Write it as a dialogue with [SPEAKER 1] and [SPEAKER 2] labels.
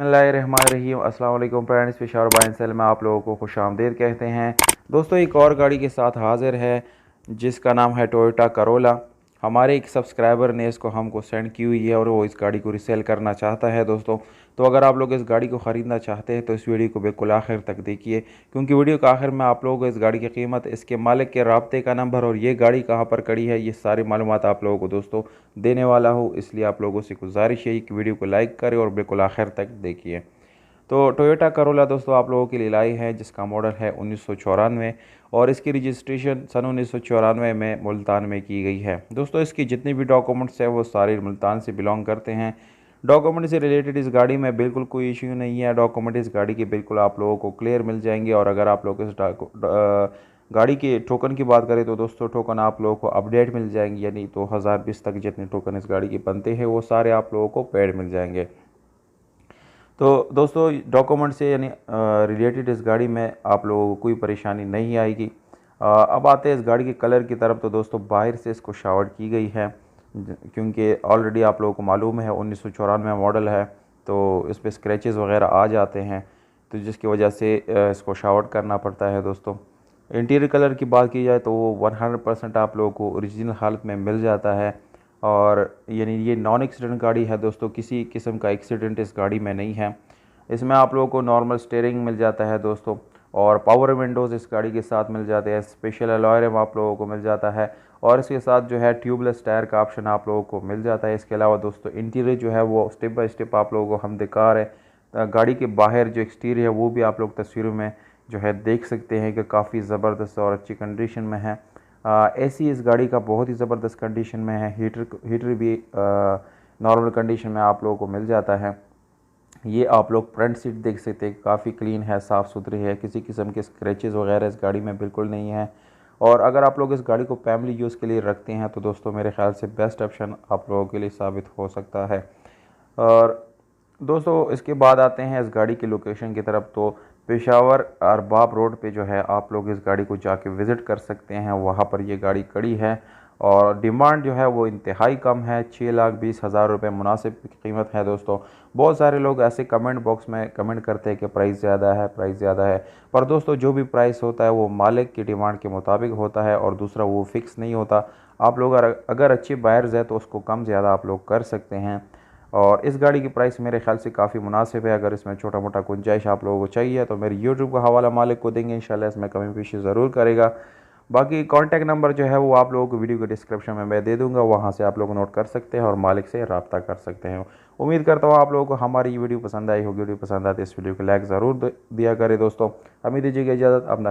[SPEAKER 1] बिस्मिल्लाहिर्रहमानिर्रहीम। अस्सलाम वालेकुम फ्रेंड्स, पेशावर बाय सेल में आप लोगों को खुशामदीद कहते हैं। दोस्तों, एक और गाड़ी के साथ हाज़िर है जिसका नाम है टोयोटा करोला। हमारे एक सब्सक्राइबर ने इसको हमको सेंड की हुई है और वो इस गाड़ी को रीसेल करना चाहता है। दोस्तों, तो अगर आप लोग इस गाड़ी को ख़रीदना चाहते हैं तो इस वीडियो को बिल्कुल आखिर तक देखिए, क्योंकि वीडियो के आखिर में आप लोगों को इस गाड़ी की कीमत, इसके मालिक के राब्ते का नंबर और ये गाड़ी कहाँ पर खड़ी है, ये सारी मालूमात आप लोगों को दोस्तों देने वाला हूँ। इसलिए आप लोगों से गुजारिश है कि वीडियो को लाइक करें और बिल्कुल आखिर तक देखिए। तो टोयोटा करोला दोस्तों आप लोगों के लिए लाई है जिसका मॉडल है 1994 और इसकी रजिस्ट्रेशन सन 1994 में मुल्तान में की गई है। दोस्तों, इसकी जितनी भी डॉक्यूमेंट्स हैं वो सारे मुल्तान से बिलोंग करते हैं। डॉक्यूमेंट से रिलेटेड इस गाड़ी में बिल्कुल कोई इशू नहीं है। डॉक्यूमेंट इस गाड़ी के बिल्कुल आप लोगों को क्लियर मिल जाएंगे। और अगर आप लोग इस गाड़ी के टोकन की बात करें तो दोस्तों टोकन आप लोगों को अपडेट मिल जाएंगे, यानी 2020 तक जितने टोकन इस गाड़ी के बनते हैं वो सारे आप लोगों को पेड मिल जाएंगे। तो दोस्तों, डॉक्यूमेंट से यानी रिलेटेड इस गाड़ी में आप लोगों को कोई परेशानी नहीं आएगी। अब आते हैं इस गाड़ी के कलर की तरफ। तो दोस्तों, बाहर से इसको शावर्ड की गई है क्योंकि ऑलरेडी आप लोगों को मालूम है 1994 मॉडल है, तो इस पर स्क्रैचेस वगैरह आ जाते हैं, तो जिसकी वजह से इसको शावर्ड करना पड़ता है। दोस्तों, इंटीरियर कलर की बात की जाए तो वो 100% आप लोगों को ओरिजिनल हालत में मिल जाता है। और यानी ये नॉन एक्सीडेंट गाड़ी है दोस्तों, किसी किस्म का एक्सीडेंट इस गाड़ी में नहीं है। इसमें आप लोगों को नॉर्मल स्टीयरिंग मिल जाता है दोस्तों, और पावर विंडोज़ इस गाड़ी के साथ मिल जाते हैं। स्पेशल अलॉय रिम आप लोगों को मिल जाता है और इसके साथ जो है ट्यूबलेस टायर का ऑप्शन आप लोगों को मिल जाता है। इसके अलावा दोस्तों, इंटीरियर जो है वो स्टेप बाय स्टेप आप लोगों को हम दिखा रहे हैं। गाड़ी के बाहर जो एक्सटीरियर है वो भी आप लोग तस्वीरों में जो है देख सकते हैं कि काफ़ी ज़बरदस्त और अच्छी कंडीशन में है। एसी इस गाड़ी का बहुत ही ज़बरदस्त कंडीशन में है। हीटर भी नॉर्मल कंडीशन में आप लोगों को मिल जाता है। ये आप लोग फ्रंट सीट देख सकते हैं, काफ़ी क्लीन है, साफ़ सुथरी है, किसी किस्म के स्क्रैचेस वगैरह इस गाड़ी में बिल्कुल नहीं है। और अगर आप लोग इस गाड़ी को फैमिली यूज़ के लिए रखते हैं तो दोस्तों मेरे ख्याल से बेस्ट ऑप्शन आप लोगों के लिए साबित हो सकता है। और दोस्तों, इसके बाद आते हैं इस गाड़ी की लोकेशन की तरफ। तो पेशावर अरबाब रोड पे जो है आप लोग इस गाड़ी को जाके विज़िट कर सकते हैं, वहाँ पर ये गाड़ी खड़ी है। और डिमांड जो है वो इंतहाई कम है, 6,20,000 रुपये मुनासिब कीमत है। दोस्तों, बहुत सारे लोग ऐसे कमेंट बॉक्स में कमेंट करते हैं कि प्राइस ज़्यादा है, प्राइस ज़्यादा है। पर दोस्तों, जो भी प्राइस होता है वो मालिक की डिमांड के मुताबिक होता है और दूसरा वो फिक्स नहीं होता। आप लोग अगर अच्छे बायर्स हैं तो उसको कम ज़्यादा आप लोग कर सकते हैं। और इस गाड़ी की प्राइस मेरे ख्याल से काफ़ी मुनासिब है। अगर इसमें छोटा मोटा गुंजाइश आप लोगों को चाहिए तो मेरे यूट्यूब का हवाला मालिक को देंगे, इंशाल्लाह इसमें कमी पेशी ज़रूर करेगा। बाकी कॉन्टैक्ट नंबर जो है वो आप लोगों को वीडियो के डिस्क्रिप्शन में मैं दे दूंगा, वहाँ से आप लोग नोट कर सकते हैं और मालिक से रब्ता कर सकते हैं। उम्मीद करता हूँ आप लोगों को हमारी ये वीडियो पसंद आई होगी। वीडियो पसंद आती है इस वीडियो को लाइक ज़रूर दिया करें। दोस्तों, हमें दीजिएगा इजाज़त। अपना